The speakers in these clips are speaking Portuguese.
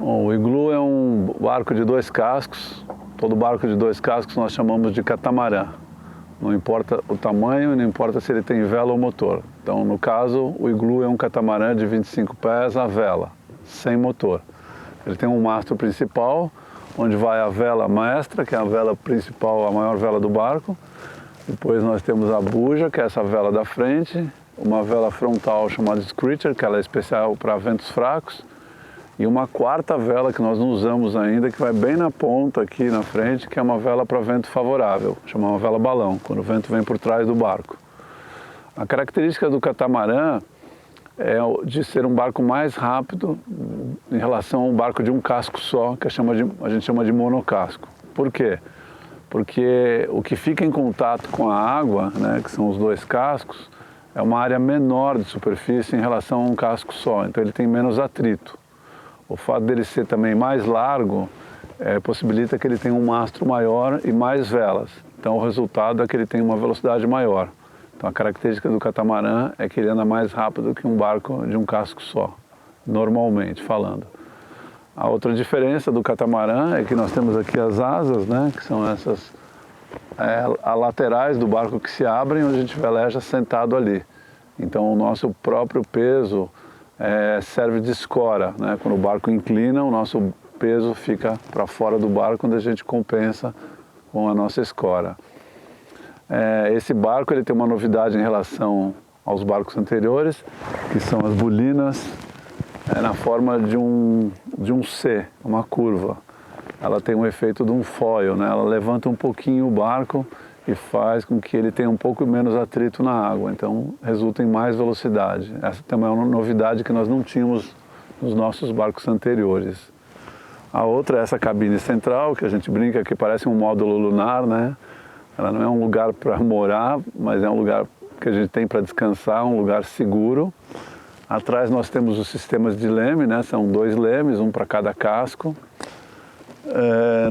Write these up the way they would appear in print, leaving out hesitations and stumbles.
Bom, o iglu é um barco de 2 cascos. Todo barco de 2 cascos nós chamamos de catamarã. Não importa o tamanho, não importa se ele tem vela ou motor. Então, no caso, o iglu é um catamarã de 25 pés à vela, sem motor. Ele tem um mastro principal, onde vai a vela mestra, que é a vela principal, a maior vela do barco. Depois nós temos a buja, que é essa vela da frente, uma vela frontal chamada screecher, que ela é especial para ventos fracos, e uma 4ª vela que nós não usamos ainda, que vai bem na ponta aqui na frente, que é uma vela para vento favorável, chamada vela balão, quando o vento vem por trás do barco. A característica do catamarã é de ser um barco mais rápido em relação a um barco de um casco só, que a gente chama de monocasco. Por quê? Porque o que fica em contato com a água, né, que são os 2 cascos, é uma área menor de superfície em relação a um casco só, então ele tem menos atrito. O fato dele ser também mais largo possibilita que ele tenha um mastro maior e mais velas. Então o resultado é que ele tem uma velocidade maior. Então a característica do catamarã é que ele anda mais rápido que um barco de um casco só, normalmente falando. A outra diferença do catamarã é que nós temos aqui as asas, né, que são essas as laterais do barco que se abrem, onde a gente veleja sentado ali. Então o nosso próprio peso serve de escora, né? Quando o barco inclina, o nosso peso fica para fora do barco, onde a gente compensa com a nossa escora. Esse barco ele tem uma novidade em relação aos barcos anteriores, que são as bulinas na forma de um C, uma curva. Ela tem um efeito de um foil, né? Ela levanta um pouquinho o barco e faz com que ele tenha um pouco menos atrito na água, então resulta em mais velocidade. Essa também é uma novidade que nós não tínhamos nos nossos barcos anteriores. A outra é essa cabine central, que a gente brinca que parece um módulo lunar, né? Ela não é um lugar para morar, mas é um lugar que a gente tem para descansar, um lugar seguro. Atrás nós temos os sistemas de leme, né? São 2 lemes, um para cada casco.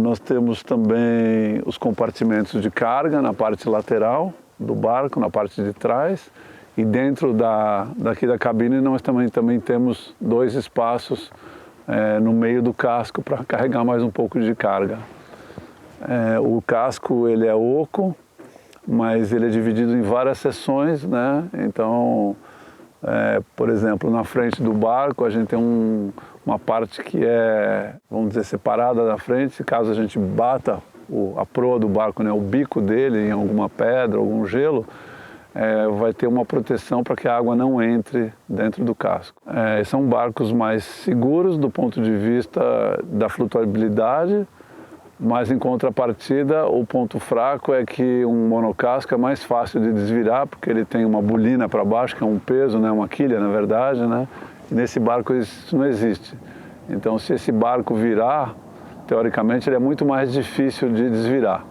Nós temos também os compartimentos de carga na parte lateral do barco, na parte de trás, e dentro daqui da cabine nós também temos 2 espaços no meio do casco para carregar mais um pouco de carga. O casco ele é oco, mas ele é dividido em várias seções, né? Então, por exemplo, na frente do barco a gente tem uma parte que é, vamos dizer, separada da frente, caso a gente bata a proa do barco, né, o bico dele em alguma pedra, algum gelo, vai ter uma proteção para que a água não entre dentro do casco. São barcos mais seguros do ponto de vista da flutuabilidade, mas em contrapartida o ponto fraco é que um monocasco é mais fácil de desvirar, porque ele tem uma bulina para baixo, que é um peso, né, uma quilha na verdade, né? E nesse barco isso não existe. Então se esse barco virar, teoricamente ele é muito mais difícil de desvirar.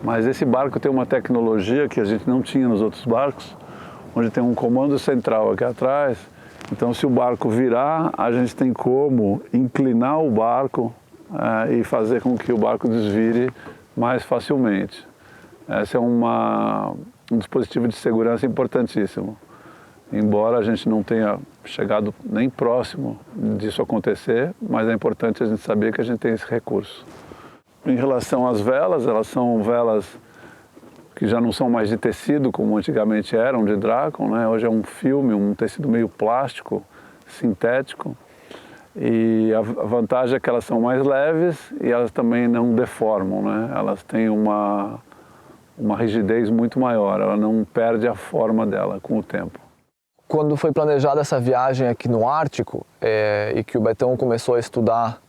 Mas esse barco tem uma tecnologia que a gente não tinha nos outros barcos, onde tem um comando central aqui atrás. Então se o barco virar, a gente tem como inclinar o barco e fazer com que o barco desvire mais facilmente. Esse é um dispositivo de segurança importantíssimo. Embora a gente não tenha chegado nem próximo disso acontecer, mas é importante a gente saber que a gente tem esse recurso. Em relação às velas, elas são velas que já não são mais de tecido, como antigamente eram, de Dracon, né? Hoje é um filme, um tecido meio plástico, sintético. E a vantagem é que elas são mais leves e elas também não deformam, né? Elas têm uma rigidez muito maior, ela não perde a forma dela com o tempo. Quando foi planejada essa viagem aqui no Ártico e que o Betão começou a estudar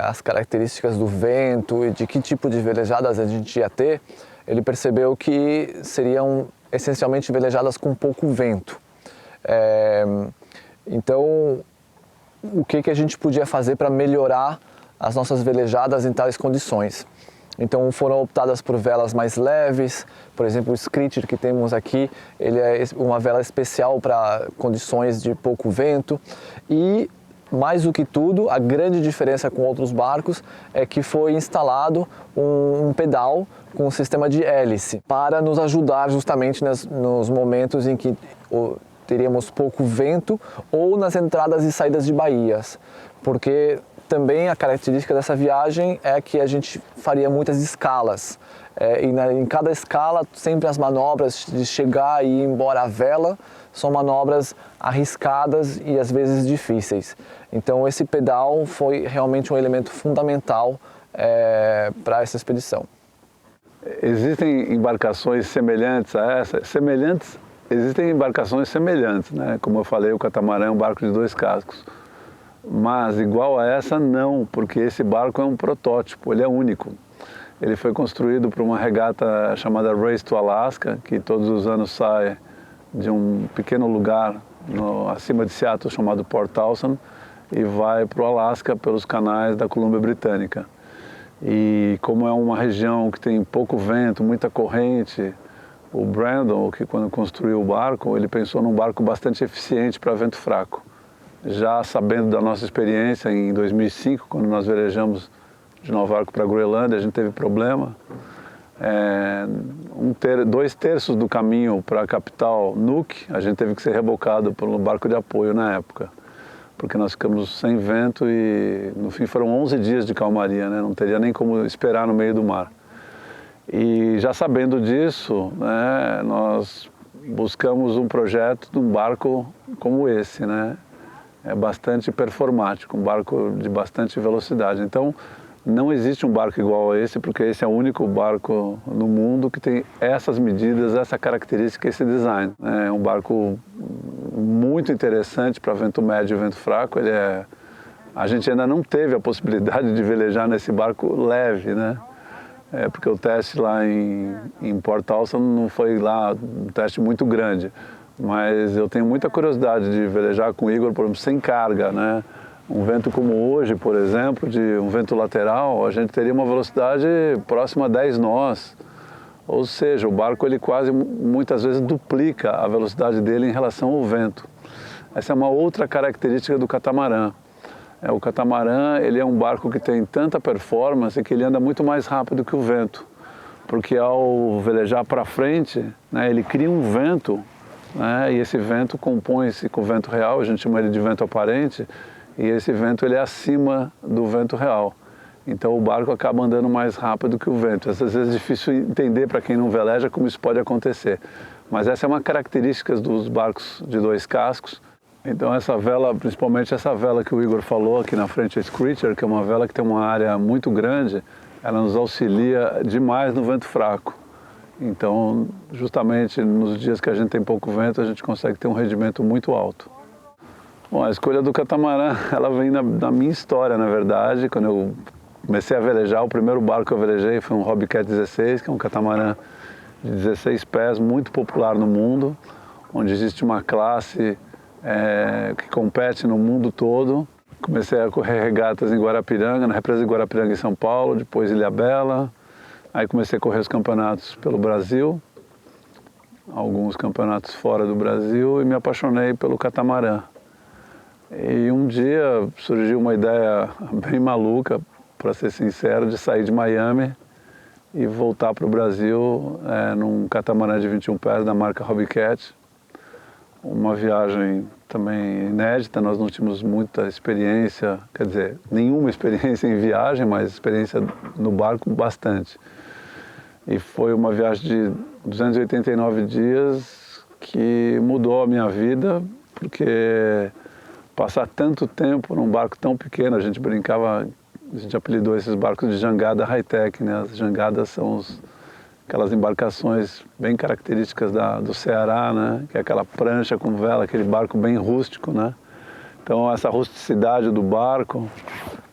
as características do vento e de que tipo de velejadas a gente ia ter, ele percebeu que seriam essencialmente velejadas com pouco vento. Então, o que a gente podia fazer para melhorar as nossas velejadas em tais condições? Então foram optadas por velas mais leves, por exemplo o Screecher que temos aqui, ele é uma vela especial para condições de pouco vento e, mais do que tudo, a grande diferença com outros barcos é que foi instalado um pedal com um sistema de hélice para nos ajudar justamente nos momentos em que teríamos pouco vento ou nas entradas e saídas de baías, porque também a característica dessa viagem é que a gente faria muitas escalas. Em cada escala, sempre as manobras de chegar e ir embora a vela são manobras arriscadas e às vezes difíceis. Então esse pedal foi realmente um elemento fundamental para essa expedição. Existem embarcações semelhantes a essa? Existem embarcações semelhantes, né? Como eu falei, o catamarã é um barco de 2 cascos. Mas igual a essa, não, porque esse barco é um protótipo, ele é único. Ele foi construído para uma regata chamada Race to Alaska, que todos os anos sai de um pequeno lugar acima de Seattle chamado Port Townsend e vai para o Alasca pelos canais da Colômbia Britânica. E como é uma região que tem pouco vento, muita corrente, o Brandon, que quando construiu o barco, ele pensou num barco bastante eficiente para vento fraco. Já sabendo da nossa experiência em 2005, quando nós velejamos de Nova York para a Groenlândia, a gente teve problema. 2/3 do caminho para a capital Nuuk, a gente teve que ser rebocado por um barco de apoio na época, porque nós ficamos sem vento e no fim foram 11 dias de calmaria, né? Não teria nem como esperar no meio do mar. E já sabendo disso, né, nós buscamos um projeto de um barco como esse, né? É bastante performático, um barco de bastante velocidade. Então, não existe um barco igual a esse, porque esse é o único barco no mundo que tem essas medidas, essa característica, esse design. É um barco muito interessante para vento médio e vento fraco. A gente ainda não teve a possibilidade de velejar nesse barco leve, né? Porque o teste lá em Port Townsend não foi lá um teste muito grande. Mas eu tenho muita curiosidade de velejar com o Igor, por exemplo, sem carga, né? Um vento como hoje, por exemplo, de um vento lateral, a gente teria uma velocidade próxima a 10 nós. Ou seja, o barco ele quase muitas vezes duplica a velocidade dele em relação ao vento. Essa é uma outra característica do catamarã. O catamarã ele é um barco que tem tanta performance que ele anda muito mais rápido que o vento. Porque ao velejar para frente, né, ele cria um vento, né, e esse vento compõe-se com o vento real, a gente chama ele de vento aparente, e esse vento ele é acima do vento real. Então o barco acaba andando mais rápido que o vento. Às vezes é difícil entender para quem não veleja como isso pode acontecer. Mas essa é uma característica dos barcos de 2 cascos. Então essa vela, principalmente essa vela que o Igor falou aqui na frente, a Screecher, que é uma vela que tem uma área muito grande, ela nos auxilia demais no vento fraco. Então, justamente nos dias que a gente tem pouco vento, a gente consegue ter um rendimento muito alto. Bom, a escolha do catamarã, ela vem da minha história, na verdade. Quando eu comecei a velejar, o primeiro barco que eu velejei foi um Hobbycat 16, que é um catamarã de 16 pés, muito popular no mundo, onde existe uma classe que compete no mundo todo. Comecei a correr regatas em Guarapiranga, na represa de Guarapiranga em São Paulo, depois Ilhabela. Aí comecei a correr os campeonatos pelo Brasil, alguns campeonatos fora do Brasil, e me apaixonei pelo catamarã. E um dia surgiu uma ideia bem maluca, para ser sincero, de sair de Miami e voltar para o Brasil num catamarã de 21 pés da marca Hobbycat. Uma viagem também inédita, nós não tínhamos muita experiência, quer dizer, nenhuma experiência em viagem, mas experiência no barco bastante. E foi uma viagem de 289 dias que mudou a minha vida, porque passar tanto tempo num barco tão pequeno, a gente brincava, a gente apelidou esses barcos de jangada high-tech, né? As jangadas são aquelas embarcações bem características do Ceará, né? Que é aquela prancha com vela, aquele barco bem rústico, né? Então essa rusticidade do barco,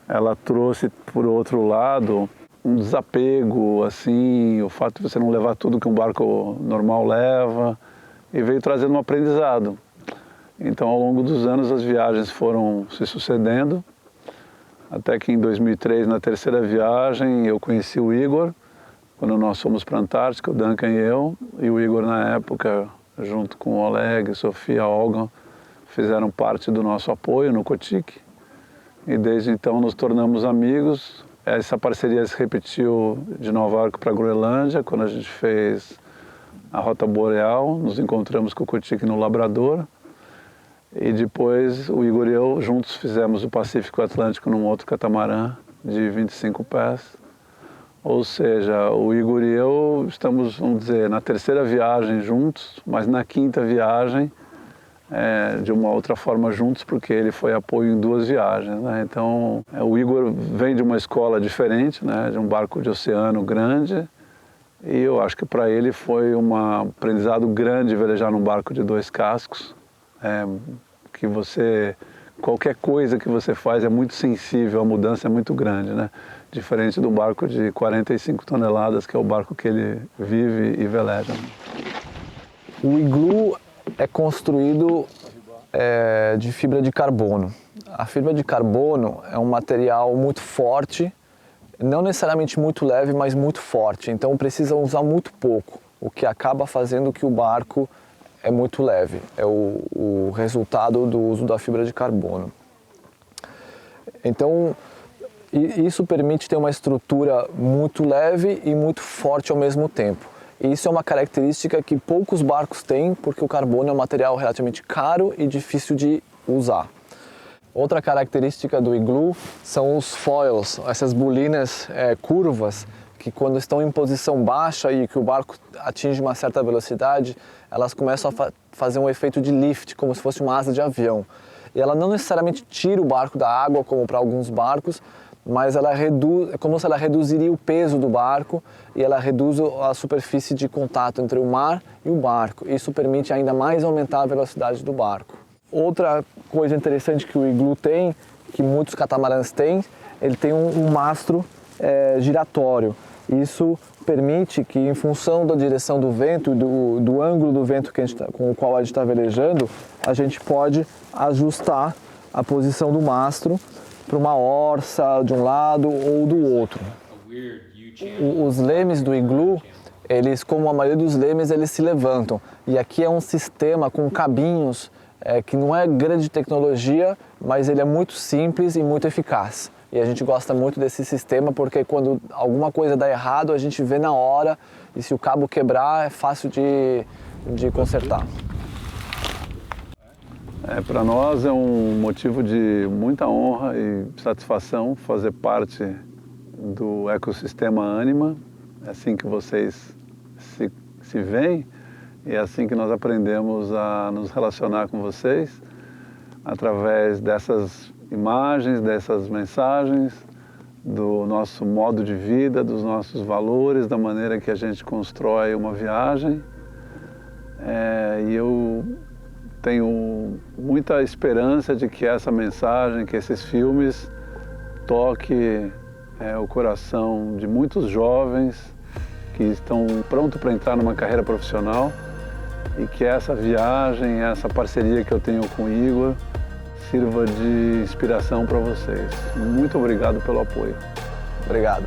ela trouxe, por outro lado, um desapego, assim, o fato de você não levar tudo que um barco normal leva, e veio trazendo um aprendizado. Então, ao longo dos anos, as viagens foram se sucedendo, até que em 2003, na terceira viagem, eu conheci o Igor, quando nós fomos para a Antártica, o Duncan e eu, e o Igor, na época, junto com o Oleg, Sofia, Olga, fizeram parte do nosso apoio no Cotique, e desde então nos tornamos amigos. Essa parceria se repetiu de Nova York para a Groenlândia, quando a gente fez a Rota Boreal, nos encontramos com o Cotique no Labrador. E depois o Igor e eu juntos fizemos o Pacífico Atlântico num outro catamarã de 25 pés. Ou seja, o Igor e eu estamos, vamos dizer, na terceira viagem juntos, mas na quinta viagem de uma outra forma juntos, porque ele foi apoio em 2 viagens, né? Então, o Igor vem de uma escola diferente, né? De um barco de oceano grande, e eu acho que para ele foi um aprendizado grande velejar num barco de 2 cascos, que qualquer coisa que você faz é muito sensível, a mudança é muito grande, né? Diferente do barco de 45 toneladas, que é o barco que ele vive e veleja. O Igloo é construído de fibra de carbono. A fibra de carbono é um material muito forte, não necessariamente muito leve, mas muito forte. Então precisa usar muito pouco, o que acaba fazendo que o barco é muito leve. É o resultado do uso da fibra de carbono. Então isso permite ter uma estrutura muito leve e muito forte ao mesmo tempo. E isso é uma característica que poucos barcos têm, porque o carbono é um material relativamente caro e difícil de usar. Outra característica do Igloo são os foils, essas bolinas curvas, que quando estão em posição baixa e que o barco atinge uma certa velocidade, elas começam a fazer um efeito de lift, como se fosse uma asa de avião. E ela não necessariamente tira o barco da água, como para alguns barcos, mas ela é como se ela reduziria o peso do barco e ela reduz a superfície de contato entre o mar e o barco. Isso permite ainda mais aumentar a velocidade do barco. Outra coisa interessante que o Igloo tem, que muitos catamarãs têm, ele tem um mastro giratório. Isso permite que, em função da direção do vento e do ângulo do vento com o qual a gente está velejando, a gente pode ajustar a posição do mastro para uma orça de um lado ou do outro. Os lemes do Igloo, eles, como a maioria dos lemes, eles se levantam. E aqui é um sistema com cabinhos que não é grande tecnologia, mas ele é muito simples e muito eficaz. E a gente gosta muito desse sistema porque quando alguma coisa dá errado, a gente vê na hora e se o cabo quebrar é fácil de consertar. Para nós é um motivo de muita honra e satisfação fazer parte do ecossistema Anima. É assim que vocês se veem e é assim que nós aprendemos a nos relacionar com vocês, através dessas imagens, dessas mensagens, do nosso modo de vida, dos nossos valores, da maneira que a gente constrói uma viagem. E eu tenho muita esperança de que essa mensagem, que esses filmes toque o coração de muitos jovens que estão prontos para entrar numa carreira profissional e que essa viagem, essa parceria que eu tenho com o Igor sirva de inspiração para vocês. Muito obrigado pelo apoio. Obrigado.